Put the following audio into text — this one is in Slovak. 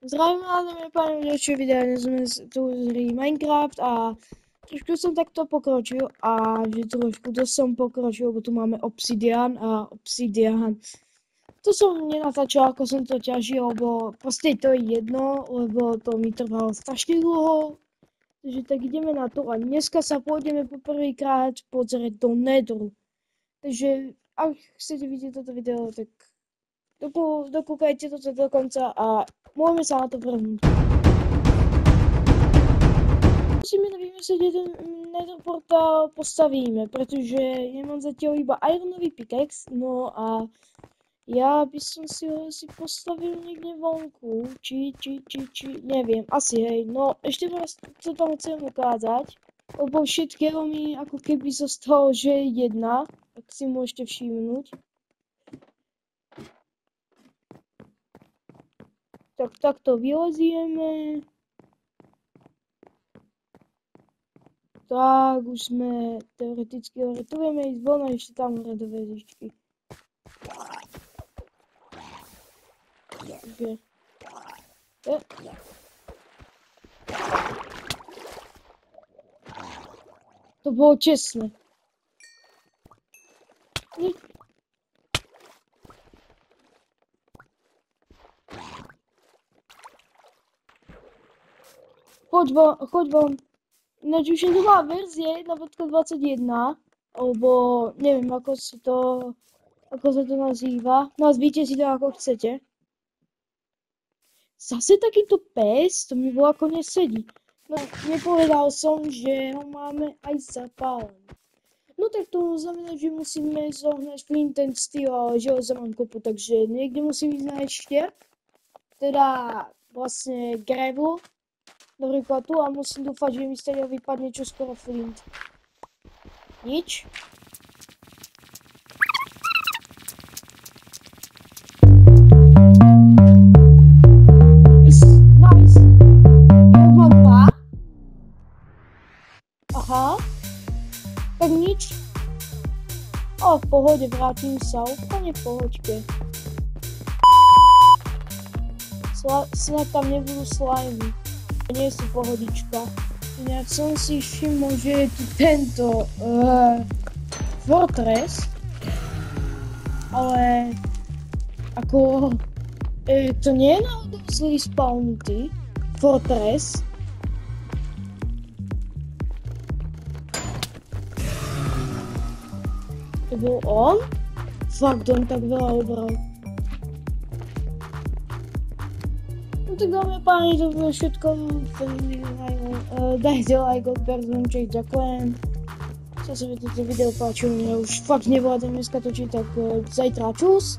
Zdravím vás, dámy a páni, ďalšie videa, dnes sme tu zhrali Minecraft a trošku som takto pokročil a že trošku to som pokročil, lebo tu máme obsidian a obsidian. To som nenatáčal, ako som to ťažil, lebo proste to je jedno, lebo to mi trvalo strašne dlho. Takže tak ideme na to a dneska sa pôjdeme poprvýkrát pozrieť do Netheru. Takže ak chcete vidieť toto video, tak dokúkajte toto do konca a môžeme sa na to vrhnúť. Musíme vymyslieť jeden nether portál, postavíme, pretože nemám zatiaľ iba ironový pickaxe, no a ja by som si ho asi postavil niekde vonku, či, neviem, asi hej, no ešte vás to tam chcem ukázať, lebo všetkého mi ako keby zostalo, že jedna, tak si môžete všimnúť. Tak takto vylezieme. Tak, už sme teoreticky hore. Tu vieme ísť von a ešte tam hore do väzičky. To bolo čestné. Choď von. Ináč už je nová verzia 1.21, alebo neviem, ako sa to nazýva. Nazvíte si to ako chcete. Zase takýto pes, to mi ako nesedí. No, nepovedal som, že ho máme aj zapálený. No tak to znamená, že musíme zohnať flint and steel a železovú kopu, takže niekde musím ísť nájsť štiep. Teda vlastne gravel. Napríklad tu a musím dúfať, že mi z toho vypadne čoskoro flint. Nič. Nice. Ja už mám 2. Aha. Tak nič. O, v pohode, vrátim sa. Úplne v pohoďke. Snad tam nebudú slimy. Nie sú pohodička. Ináč som si všimol, že je tu tento fortress, ale ako to nie je náhodou zlý spawnutý fortress. To bol on? Fakt, on tak veľa obral. Tak dáme páni, to bolo všetko. Dajte like, odber, zvonček, ďakujem. Čo sa mi toto video páčilo, ja už fakt nevládam dneska točiť, tak zajtra čus.